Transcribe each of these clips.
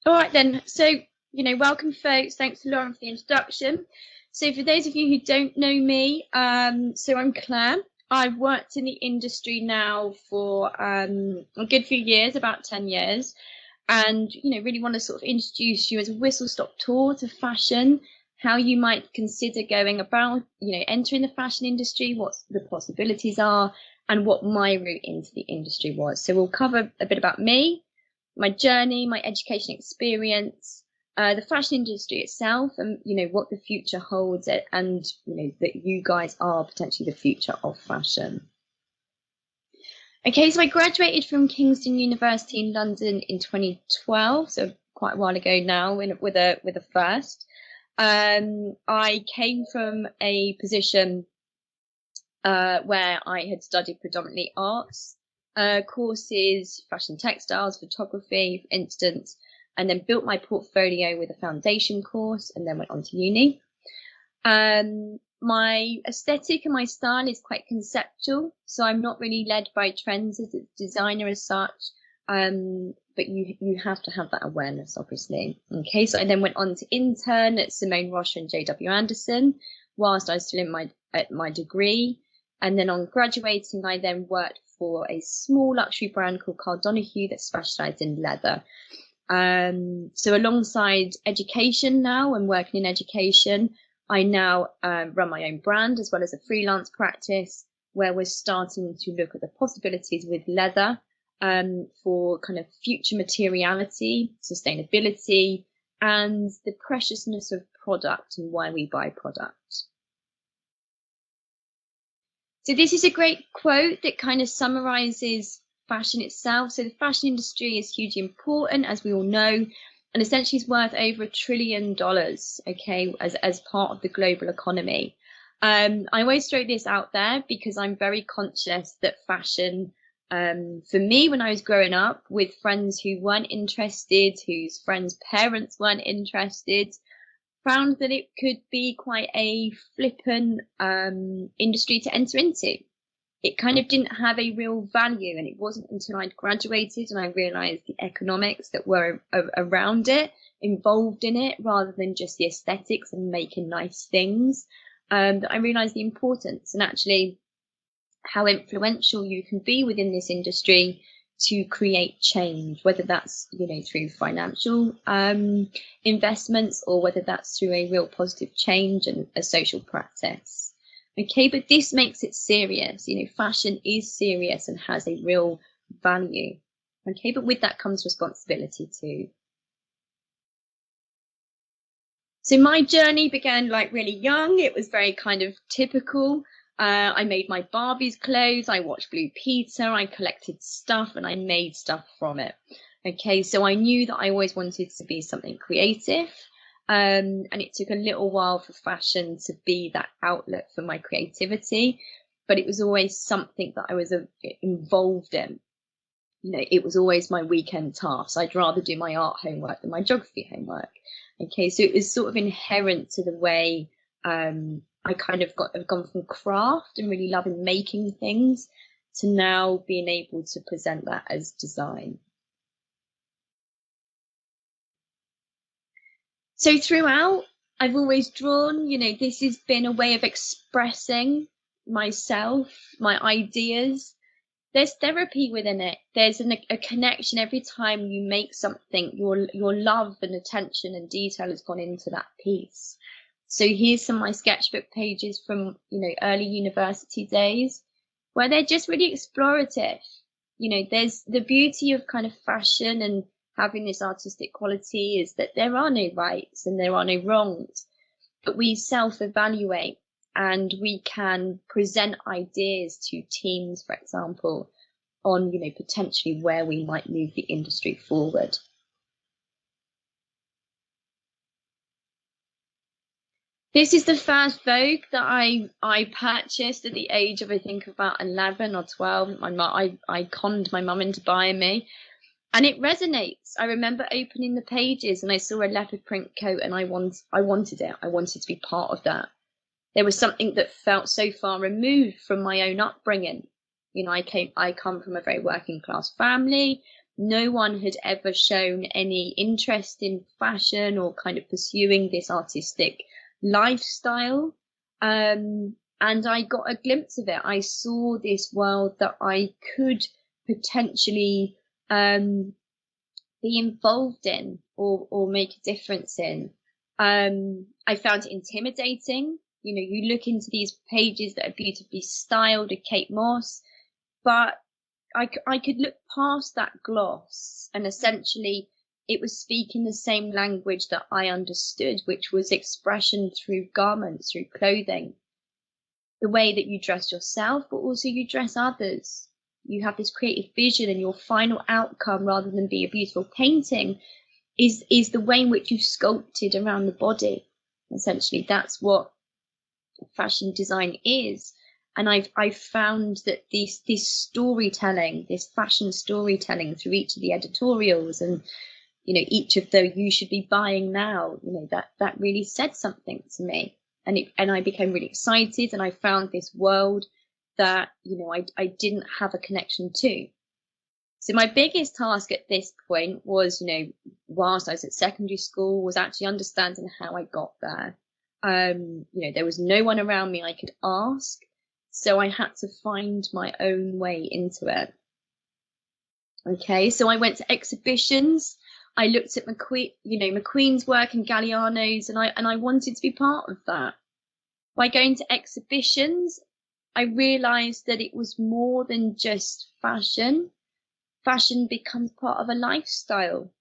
All right then. So, welcome folks. Thanks to Lauren for the introduction. So for those of you who don't know me, so I'm Claire. I've worked in the industry now for a good few years, about 10 years, and really want to sort of introduce you as a whistle-stop tour to fashion, how you might consider going about, entering the fashion industry, what the possibilities are, and what my route into the industry was. So we'll cover a bit about me, my journey, my education experience, the fashion industry itself, and what the future holds, and that you guys are potentially the future of fashion. Okay, so I graduated from Kingston University in London in 2012, so quite a while ago now, with a first. I came from a position where I had studied predominantly arts courses, fashion textiles, photography, for instance, and then built my portfolio with a foundation course and then went on to uni. My aesthetic and my style is quite conceptual, so I'm not really led by trends as a designer as such. But you have to have that awareness, obviously. Okay, so I then went on to intern at Simone Rocha and JW Anderson whilst I was still in my degree. And then on graduating, I then worked for a small luxury brand called Carl Donahue that specialised in leather. So alongside education now and working in education, I now run my own brand as well as a freelance practice where we're starting to look at the possibilities with leather for kind of future materiality, sustainability, and the preciousness of product and why we buy product. So this is a great quote that kind of summarizes fashion itself. So the fashion industry is hugely important, as we all know, and essentially is worth over $1 trillion, okay, as part of the global economy. I always throw this out there because I'm very conscious that fashion, for me, when I was growing up with friends who weren't interested, whose friends' parents weren't interested, found that it could be quite a flippant industry to enter into. It kind of didn't have a real value, and it wasn't until I'd graduated and I realized the economics that were around it, involved in it, rather than just the aesthetics and making nice things, that I realized the importance and actually how influential you can be within this industry to create change, whether that's through financial investments or whether that's through a real positive change and a social practice. Okay, but this makes it serious. Fashion is serious and has a real value. Okay, but with that comes responsibility too. So my journey began like really young. It was very kind of typical. I made my Barbie's clothes, I watched Blue Peter, I collected stuff and I made stuff from it. Okay, so I knew that I always wanted to be something creative. And it took a little while for fashion to be that outlet for my creativity, but it was always something that I was involved in. It was always my weekend task. I'd rather do my art homework than my geography homework. Okay, so it was sort of inherent to the way I kind of have gone from craft and really loving making things to now being able to present that as design. So throughout, I've always drawn, this has been a way of expressing myself, my ideas. There's therapy within it. There's a connection every time you make something. Your love and attention and detail has gone into that piece. So here's some of my sketchbook pages from early university days, where they're just really explorative. There's the beauty of kind of fashion and having this artistic quality is that there are no rights and there are no wrongs, but we self-evaluate and we can present ideas to teams, for example, on potentially where we might move the industry forward. This is the first Vogue that I purchased at the age of I think about 11 or 12. I conned my mum into buying me, and it resonates. I remember opening the pages and I saw a leopard print coat and I wanted it. I wanted to be part of that. There was something that felt so far removed from my own upbringing. I come from a very working class family. no one had ever shown any interest in fashion or kind of pursuing this artistic lifestyle. And I got a glimpse of it. I saw this world that I could potentially be involved in or make a difference in. I found it intimidating. You know, you look into these pages that are beautifully styled at Kate Moss, but I could look past that gloss, and essentially it was speaking the same language that I understood, which was expression through garments, through clothing, the way that you dress yourself, but also you dress others. You have this creative vision, and your final outcome, rather than be a beautiful painting, is the way in which you sculpted around the body. Essentially, that's what fashion design is. And I've found that this storytelling, this fashion storytelling through each of the editorials, and you know, each of the "you should be buying now," you know, that really said something to me, and I became really excited, and I found this world that, you know, I didn't have a connection to. So my biggest task at this point was, you know, whilst I was at secondary school, was actually understanding how I got there. You know, there was no one around me I could ask, so I had to find my own way into it. Okay, so I went to exhibitions. I looked at McQueen's work and Galliano's, and I wanted to be part of that. By going to exhibitions, I realized that it was more than just fashion. Fashion becomes part of a lifestyle.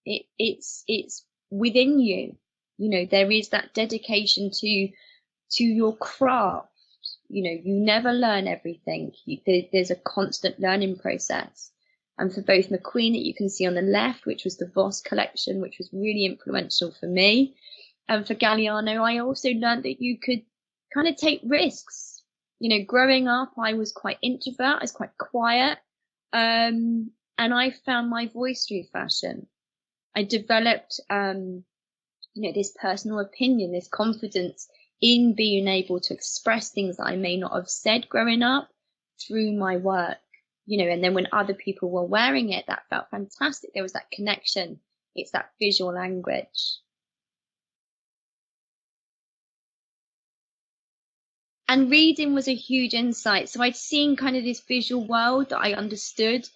It's within you. You know, there is that dedication to your craft. You know, you never learn everything. There's a constant learning process. And for both McQueen, that you can see on the left, which was the Voss collection, which was really influential for me, and for Galliano, I also learned that you could kind of take risks. You know, growing up, I was quite introvert. I was quite quiet. And I found my voice through fashion. I developed, you know, this personal opinion, this confidence in being able to express things that I may not have said growing up through my work, you know, and then when other people were wearing it, that felt fantastic. There was that connection. It's that visual language. And reading was a huge insight. So I'd seen kind of this visual world that I understood,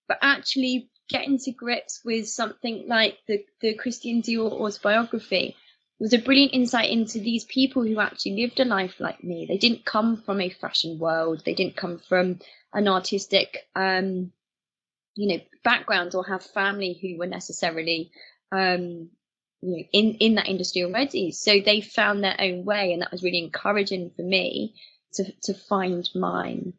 but actually getting to grips with something like the Christian Dior autobiography was a brilliant insight into these people who actually lived a life like me. They didn't come from a fashion world. They didn't come from an artistic, you know, background, or have family who were necessarily, you know, in that industry already. So they found their own way, and that was really encouraging for me to find mine.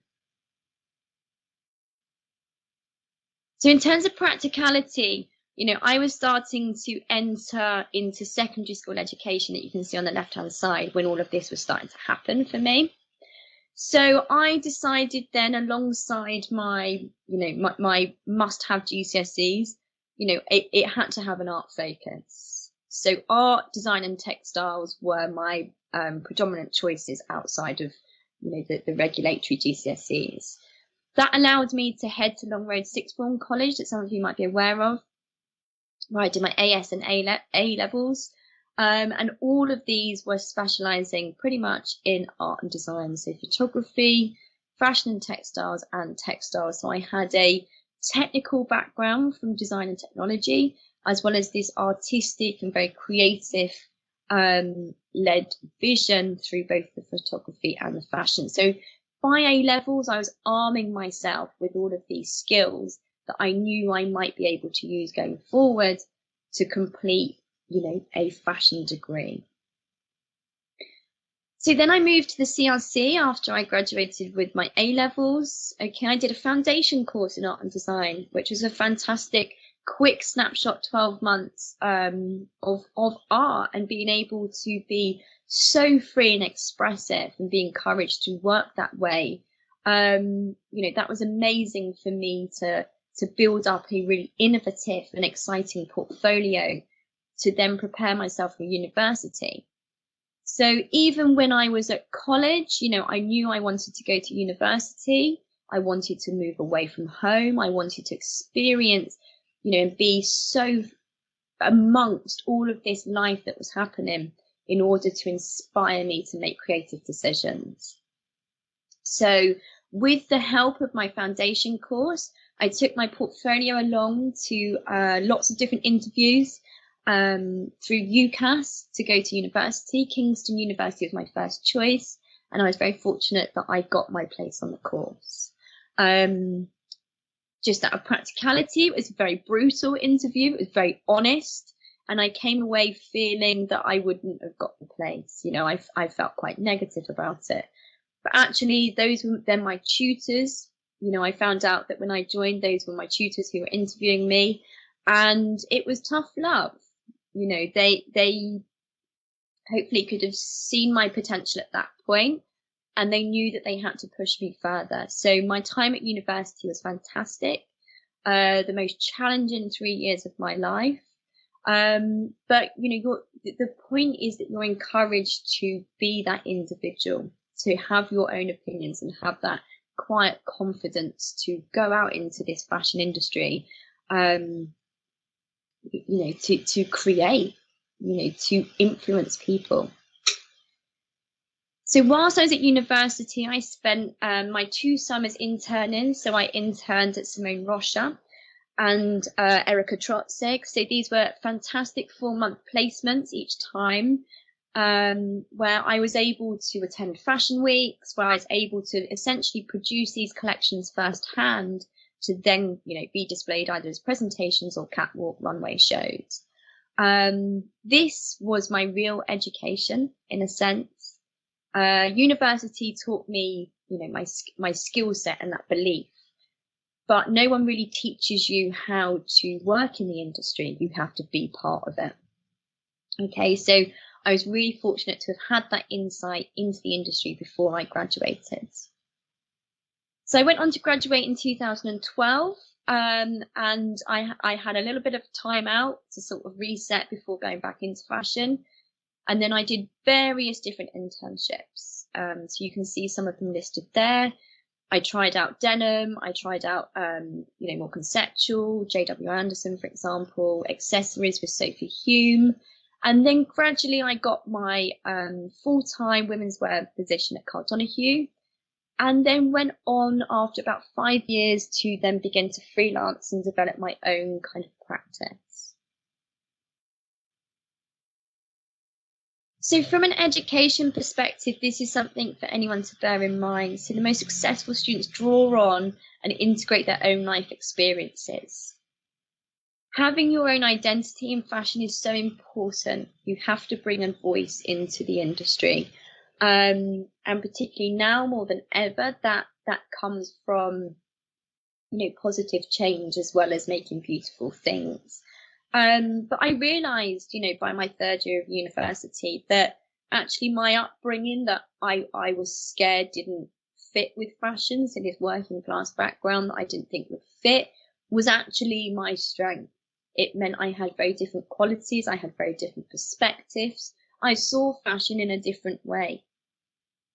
So in terms of practicality, you know, I was starting to enter into secondary school education, that you can see on the left-hand side, when all of this was starting to happen for me. So I decided then, alongside my, you know, my must-have GCSEs, you know, it had to have an art focus. So art, design and textiles were my predominant choices outside of, you know, the regulatory GCSEs. That allowed me to head to Long Road Sixth Form College, that some of you might be aware of, where I did my AS and A levels. And all of these were specialising pretty much in art and design, so photography, fashion and textiles, and textiles. So I had a technical background from design and technology, as well as this artistic and very creative led vision through both the photography and the fashion. So by A levels, I was arming myself with all of these skills that I knew I might be able to use going forward to complete, you know, a fashion degree. So then I moved to the CRC after I graduated with my A levels. Okay, I did a foundation course in art and design, which was a fantastic quick snapshot 12 months of art, and being able to be so free and expressive and be encouraged to work that way. You know, that was amazing for me to build up a really innovative and exciting portfolio to then prepare myself for university. So even when I was at college, you know, I knew I wanted to go to university. I wanted to move away from home. I wanted to experience, and be so amongst all of this life that was happening in order to inspire me to make creative decisions. So with the help of my foundation course, I took my portfolio along to lots of different interviews through UCAS to go to university. Kingston University was my first choice, and I was very fortunate that I got my place on the course. Just out of practicality, it was a very brutal interview. It was very honest, and I came away feeling that I wouldn't have got the place. I felt quite negative about it. But actually, those were then my tutors. I found out that when I joined, those were my tutors who were interviewing me, and it was tough love. They hopefully could have seen my potential at that point, and they knew that they had to push me further. So my time at university was fantastic, the most challenging 3 years of my life. But the point is that you're encouraged to be that individual, to have your own opinions and have that quiet confidence to go out into this fashion industry, to create, to influence people. So whilst I was at university, I spent my 2 summers interning. So I interned at Simone Rocha and Erica Trotzig. So these were fantastic 4-month placements each time, where I was able to attend fashion weeks, where I was able to essentially produce these collections firsthand to then, be displayed either as presentations or catwalk runway shows. This was my real education in a sense. University taught me, my skill set and that belief, but no one really teaches you how to work in the industry. You have to be part of it. Okay, so I was really fortunate to have had that insight into the industry before I graduated. So I went on to graduate in 2012, and I had a little bit of time out to sort of reset before going back into fashion. And then I did various different internships. So you can see some of them listed there. I tried out denim. I tried out, more conceptual, J.W. Anderson, for example, accessories with Sophie Hume. And then gradually I got my full-time womenswear position at Carl Donahue, and then went on after about 5 years to then begin to freelance and develop my own kind of practice. So from an education perspective, this is something for anyone to bear in mind. So the most successful students draw on and integrate their own life experiences. Having your own identity in fashion is so important. You have to bring a voice into the industry. And particularly now more than ever, that comes from, positive change as well as making beautiful things. But I realized, by my 3rd year of university that actually my upbringing, that I was scared didn't fit with fashion. So this working class background that I didn't think would fit was actually my strength. It meant I had very different qualities. I had very different perspectives. I saw fashion in a different way.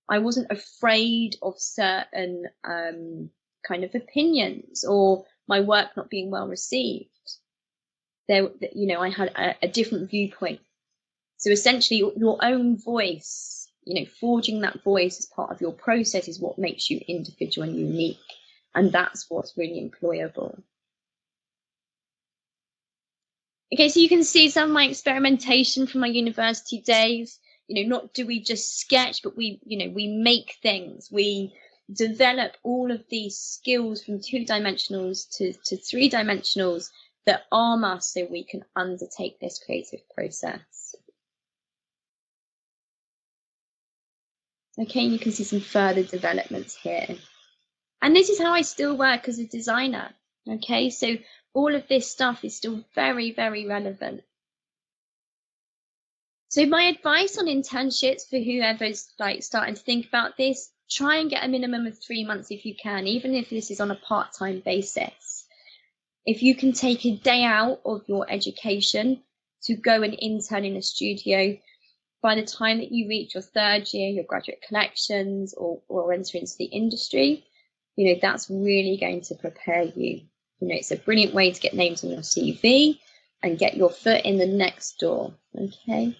I wasn't afraid of certain kind of opinions or my work not being well received. I had a different viewpoint. So essentially your own voice, forging that voice as part of your process is what makes you individual and unique. And that's what's really employable. Okay, so you can see some of my experimentation from my university days. Not do we just sketch, but we make things. We develop all of these skills from 2-dimensionals to 3-dimensionals that arm us so we can undertake this creative process. Okay, you can see some further developments here. And this is how I still work as a designer. Okay, so all of this stuff is still very, very relevant. So my advice on internships for whoever's starting to think about this, try and get a minimum of 3 months if you can, even if this is on a part-time basis. If you can take a day out of your education to go and intern in a studio, by the time that you reach your 3rd year, your graduate collections or enter into the industry, that's really going to prepare you. It's a brilliant way to get names on your CV and get your foot in the next door. Okay.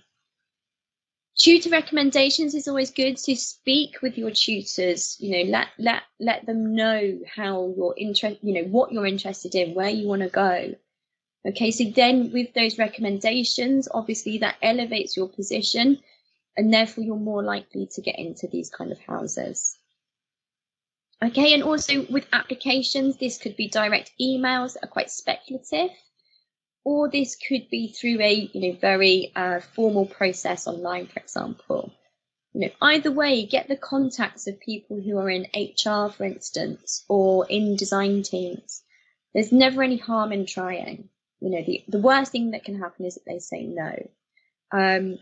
Tutor recommendations is always good. So speak with your tutors. Let them know how you're what you're interested in, where you want to go. Okay, so then with those recommendations, obviously that elevates your position, and therefore you're more likely to get into these kind of houses. Okay, and also with applications, this could be direct emails that are quite speculative, or this could be through a very formal process online, for example. Either way, get the contacts of people who are in HR, for instance, or in design teams. There's never any harm in trying. The worst thing that can happen is that they say no.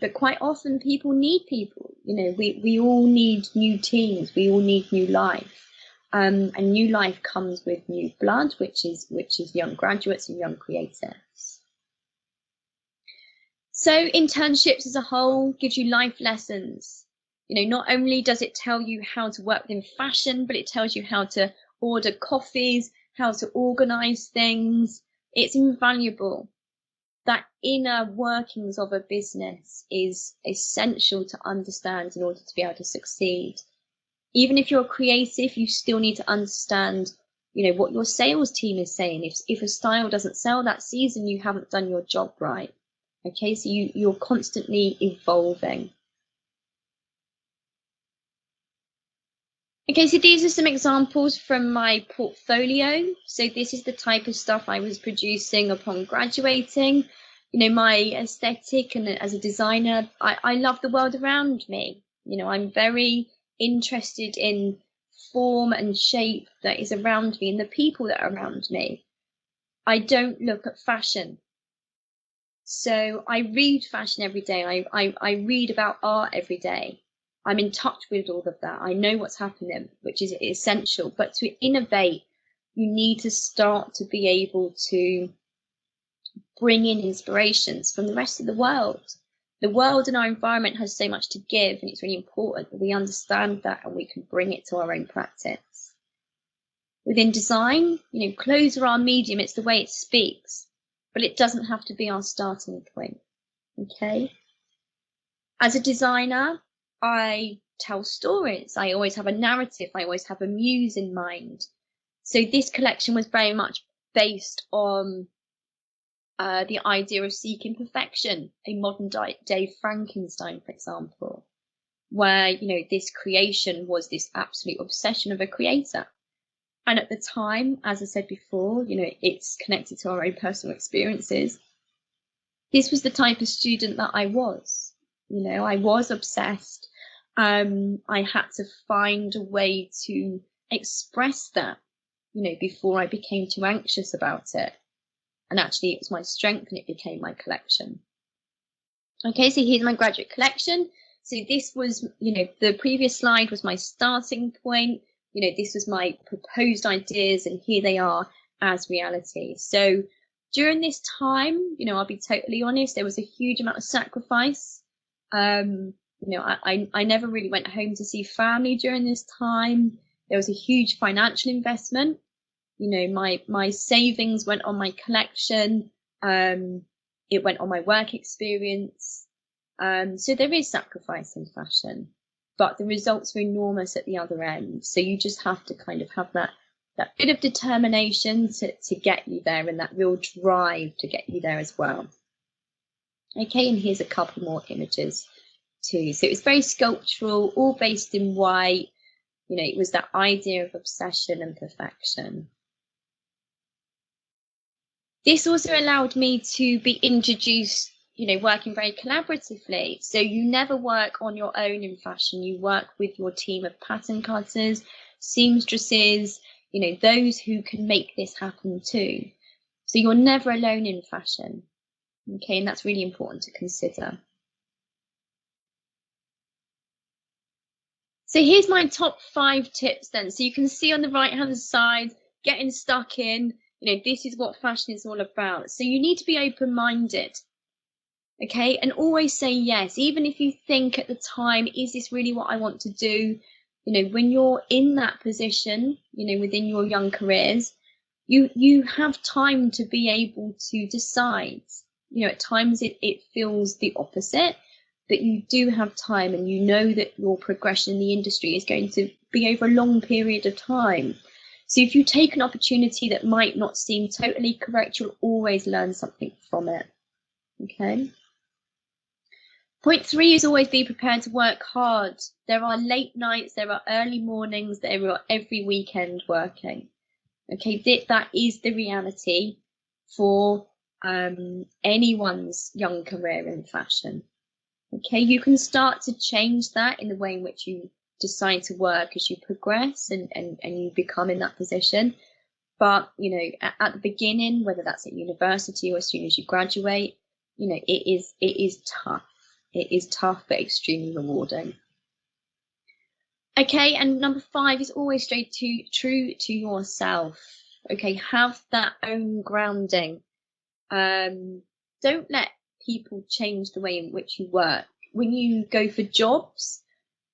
But quite often people need people. We all need new teams. We all need new life. And new life comes with new blood, which is young graduates and young creatives. So internships as a whole gives you life lessons. Not only does it tell you how to work within fashion, but it tells you how to order coffees, how to organize things. It's invaluable. That inner workings of a business is essential to understand in order to be able to succeed. Even if you're creative, you still need to understand, what your sales team is saying. If a style doesn't sell that season, you haven't done your job right. Okay, so you're constantly evolving. Okay, so these are some examples from my portfolio. So this is the type of stuff I was producing upon graduating. My aesthetic, and as a designer, I love the world around me. I'm very interested in form and shape that is around me and the people that are around me. I don't look at fashion. So I read fashion every day. I read about art every day. I'm in touch with all of that. I know what's happening, which is essential. But to innovate, you need to start to be able to bring in inspirations from the rest of the world. The world and our environment has so much to give, and it's really important that we understand that and we can bring it to our own practice. Within design, clothes are our medium. It's the way it speaks, but it doesn't have to be our starting point. Okay. As a designer, I tell stories. I always have a narrative. I always have a muse in mind. So this collection was very much based on the idea of seeking perfection, a modern day Frankenstein, for example, where, this creation was this absolute obsession of a creator. And at the time, as I said before, it's connected to our own personal experiences. This was the type of student that I was. I was obsessed. I had to find a way to express that, before I became too anxious about it. And actually, it was my strength and it became my collection. Okay, so here's my graduate collection. So this was, the previous slide was my starting point. This was my proposed ideas, and here they are as reality. So during this time, I'll be totally honest, there was a huge amount of sacrifice. I never really went home to see family during this time. There was a huge financial investment. My savings went on my collection. It went on my work experience. So there is sacrifice in fashion, but the results are enormous at the other end. So you just have to kind of have that bit of determination to get you there, and that real drive to get you there as well. Okay, and here's a couple more images too. So it was very sculptural, all based in white. It was that idea of obsession and perfection. This also allowed me to be introduced, working very collaboratively. So you never work on your own in fashion. You work with your team of pattern cutters, seamstresses, those who can make this happen too. So you're never alone in fashion. Okay, and that's really important to consider. So here's my top 5 tips then. So you can see on the right-hand side, getting stuck in, this is what fashion is all about. So you need to be open-minded, okay? And always say yes, even if you think at the time, is this really what I want to do? You know, when you're in that position, you know, within your young careers, you have time to be able to decide. You know, at times it feels the opposite, but you do have time, and you know that your progression in the industry is going to be over a long period of time. So if you take an opportunity that might not seem totally correct, you'll always learn something from it. Okay. Point 3 is always be prepared to work hard. There are late nights, there are early mornings, there are every weekend working. Okay, that is the reality for anyone's young career in fashion. Okay, you can start to change that in the way in which you decide to work as you progress and you become in that position. But, you know, at the beginning, whether that's at university or as soon as you graduate, you know, it is tough. It is tough, but extremely rewarding. Okay, and number 5 is always true to yourself. Okay, have that own grounding. Don't let people change the way in which you work. When you go for jobs,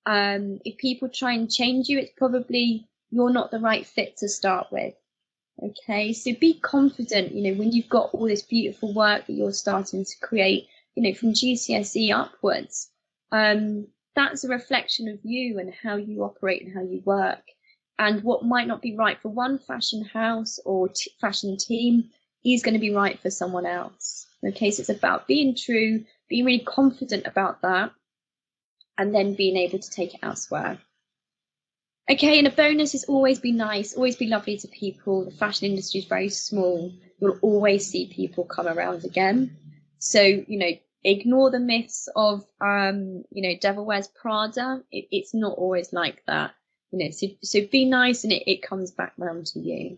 if people try and change you, it's probably you're not the right fit to start with. Okay, so be confident, you know, when you've got all this beautiful work that you're starting to create, you know, from GCSE upwards. That's a reflection of you and how you operate and how you work. And what might not be right for one fashion house or fashion team is going to be right for someone else. Okay, so it's about being true, being really confident about that, and then being able to take it elsewhere. Okay, and a bonus is always be nice, always be lovely to people. The fashion industry is very small. You'll always see people come around again. So, you know, ignore the myths of, you know, Devil Wears Prada. It's not always like that. You know, so be nice, and it comes back round to you.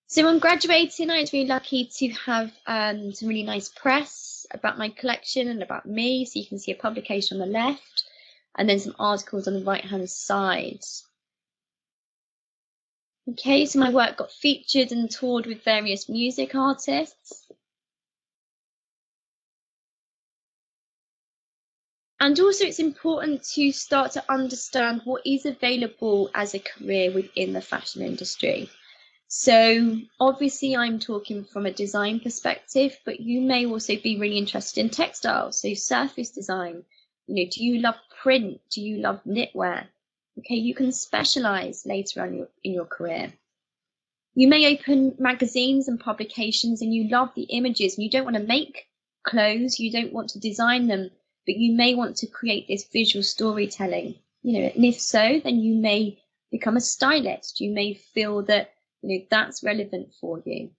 So on graduating, I was really lucky to have some really nice press about my collection and about me. So you can see a publication on the left, and then some articles on the right-hand side. Okay, so my work got featured and toured with various music artists. And also it's important to start to understand what is available as a career within the fashion industry. So obviously I'm talking from a design perspective, but you may also be really interested in textiles, so surface design. You know, do you love print? Do you love knitwear? Okay, you can specialize later on in your career. You may open magazines and publications and you love the images and you don't want to make clothes, you don't want to design them, but you may want to create this visual storytelling. You know, and if so, then you may become a stylist. You may feel that, you know, that's relevant for you.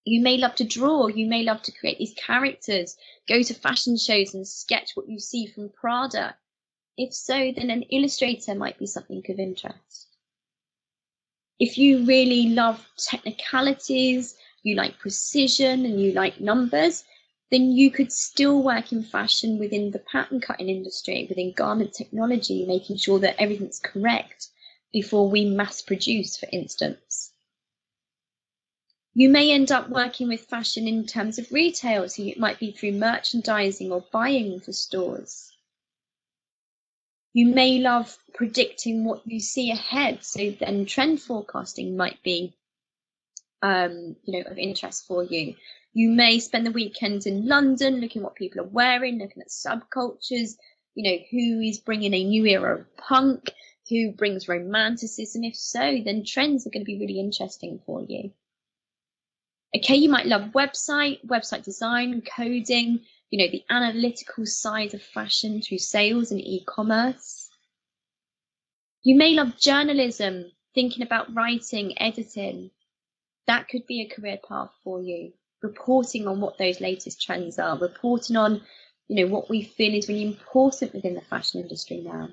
You may love to draw, you may love to create these characters, go to fashion shows and sketch what you see from Prada. If so, then an illustrator might be something of interest. If you really love technicalities, you like precision and you like numbers, then you could still work in fashion within the pattern cutting industry, within garment technology, making sure that everything's correct before we mass produce, for instance. You may end up working with fashion in terms of retail, so it might be through merchandising or buying for stores. You may love predicting what you see ahead, so then trend forecasting might be you know, of interest for you. You may spend the weekends in London looking what people are wearing, looking at subcultures, you know, who is bringing a new era of punk, who brings romanticism. If so, then trends are going to be really interesting for you. Okay, you might love website design, coding, you know, the analytical side of fashion through sales and e-commerce. You may love journalism, thinking about writing, editing. That could be a career path for you. Reporting on what those latest trends are, reporting on, you know, what we feel is really important within the fashion industry now.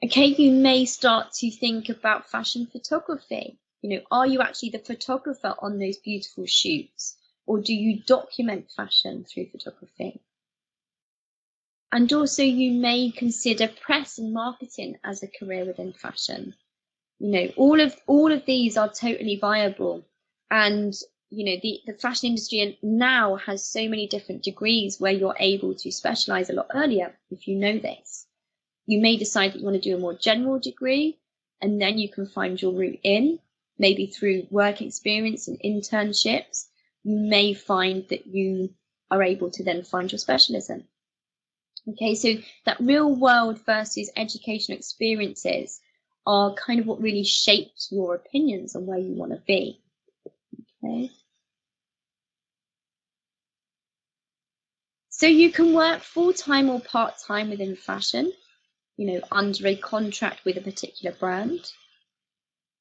Okay, you may start to think about fashion photography. You know, are you actually the photographer on those beautiful shoots, or do you document fashion through photography? And also you may consider press and marketing as a career within fashion. You know, all of these are totally viable. And the fashion industry now has so many different degrees where you're able to specialize a lot earlier. If you know this, you may decide that you want to do a more general degree, and then you can find your route in, maybe through work experience and internships. You may find that you are able to then find your specialism. Okay, so that real world versus educational experiences are kind of what really shapes your opinions on where you want to be. Okay. So you can work full-time or part-time within fashion, under a contract with a particular brand.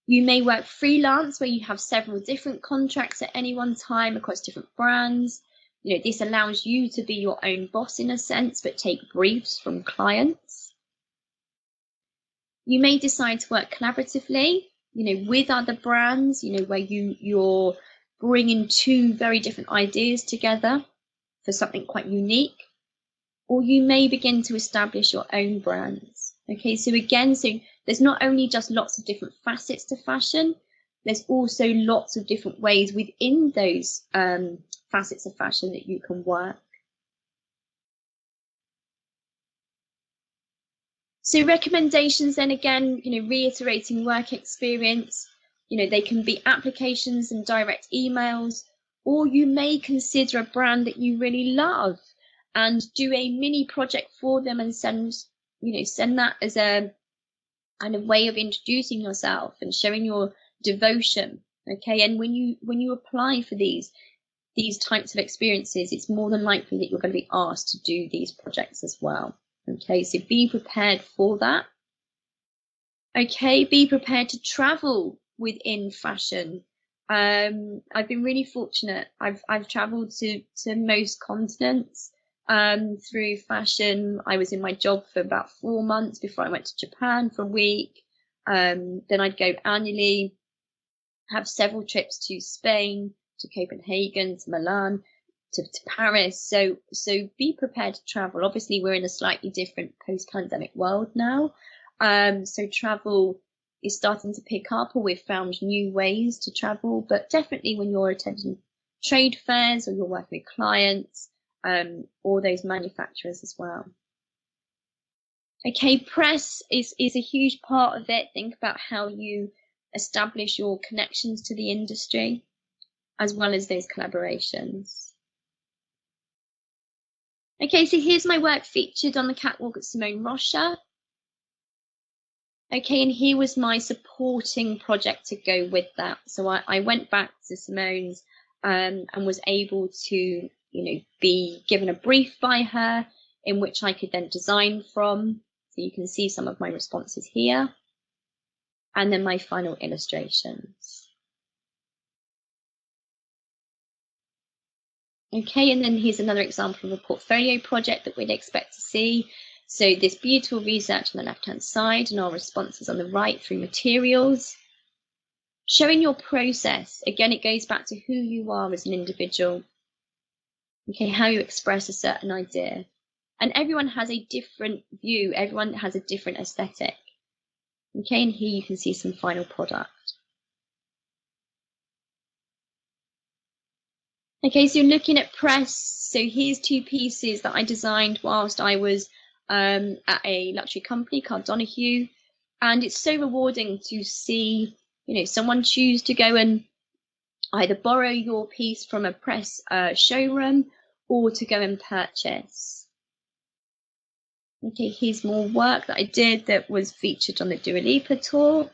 You may work freelance where you have several different contracts at any one time across different brands. This allows you to be your own boss in a sense, but take briefs from clients. You may decide to work collaboratively, with other brands, where you're bringing two very different ideas together for something quite unique. Or you may begin to establish your own brands. Okay, so there's not only just lots of different facets to fashion, there's also lots of different ways within those facets of fashion that you can work. So recommendations, then again, reiterating work experience, they can be applications and direct emails, or you may consider a brand that you really love and do a mini project for them and send that as a kind of way of introducing yourself and showing your devotion. Okay, and when you apply for these types of experiences, it's more than likely that you're going to be asked to do these projects as well. Okay, so be prepared for that. Okay, be prepared to travel within fashion. I've been really fortunate. I've traveled to most continents through fashion. I was in my job for about 4 months before I went to Japan for a week. Then I'd go annually, have several trips to Spain, to Copenhagen, to Milan, to Paris. So be prepared to travel. Obviously, we're in a slightly different post-pandemic world now. So travel is starting to pick up, or we've found new ways to travel. But definitely when you're attending trade fairs or you're working with clients, or those manufacturers as well. Okay, press is a huge part of it. Think about how you establish your connections to the industry, as well as those collaborations. Okay, so here's my work featured on the catwalk at Simone Rocha. Okay, and here was my supporting project to go with that. So I went back to Simone's and was able to, be given a brief by her in which I could then design from. So you can see some of my responses here, and then my final illustrations. Okay, and then here's another example of a portfolio project that we'd expect to see. So this beautiful research on the left-hand side and our responses on the right through materials. Showing your process, again, it goes back to who you are as an individual. Okay, how you express a certain idea. And everyone has a different view, everyone has a different aesthetic. Okay, and here you can see some final product. Okay, so you're looking at press. So here's 2 pieces that I designed whilst I was at a luxury company called Donahue. And it's so rewarding to see, someone choose to go and either borrow your piece from a press showroom or to go and purchase. Okay, here's more work that I did that was featured on the Dua Lipa tour.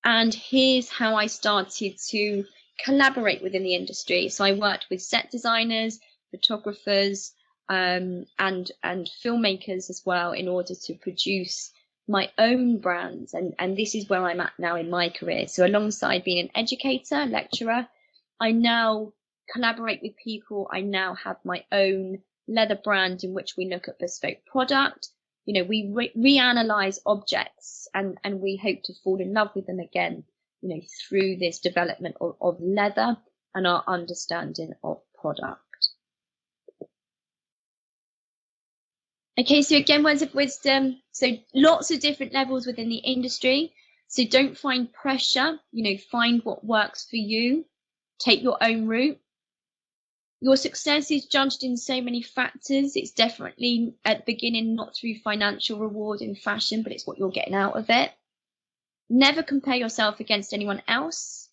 And here's how I started to collaborate within the industry. So I worked with set designers, photographers, and filmmakers as well in order to produce my own brands. And this is where I'm at now in my career. So alongside being an educator, lecturer, I now collaborate with people. I now have my own leather brand in which we look at bespoke product. We reanalyze objects and we hope to fall in love with them again, through this development of leather and our understanding of product. Okay, so again, words of wisdom. So lots of different levels within the industry. So don't find pressure, find what works for you, take your own route. Your success is judged in so many factors. It's definitely at the beginning not through financial reward in fashion, but it's what you're getting out of it. Never compare yourself against anyone else.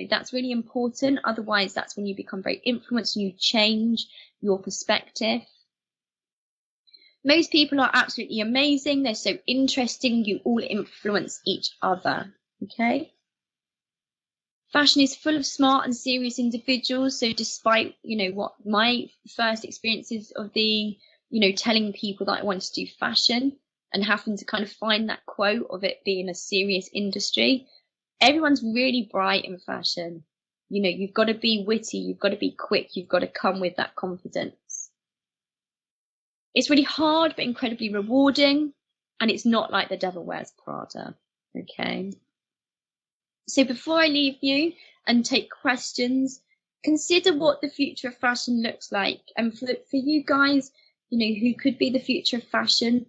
That's really important. Otherwise, that's when you become very influenced and you change your perspective. Most people are absolutely amazing. They're so interesting. You all influence each other. Okay. Fashion is full of smart and serious individuals. So despite, what my first experiences of telling people that I wanted to do fashion and having to kind of find that quote of it being a serious industry, everyone's really bright in fashion. You've got to be witty, you've got to be quick, you've got to come with that confidence. It's really hard, but incredibly rewarding. And it's not like the devil wears Prada. Okay. So before I leave you and take questions, consider what the future of fashion looks like. And for you guys, who could be the future of fashion,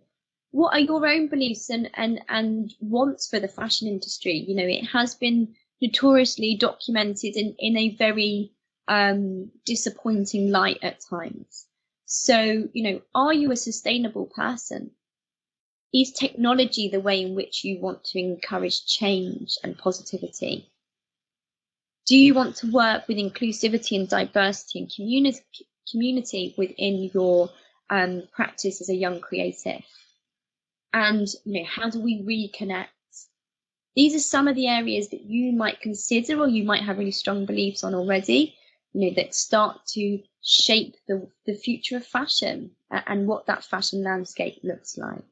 what are your own beliefs and wants for the fashion industry? It has been notoriously documented in a very disappointing light at times. So, are you a sustainable person? Is technology the way in which you want to encourage change and positivity? Do you want to work with inclusivity and diversity and community within your practice as a young creative? And how do we reconnect? These are some of the areas that you might consider, or you might have really strong beliefs on already, that start to shape the future of fashion and what that fashion landscape looks like.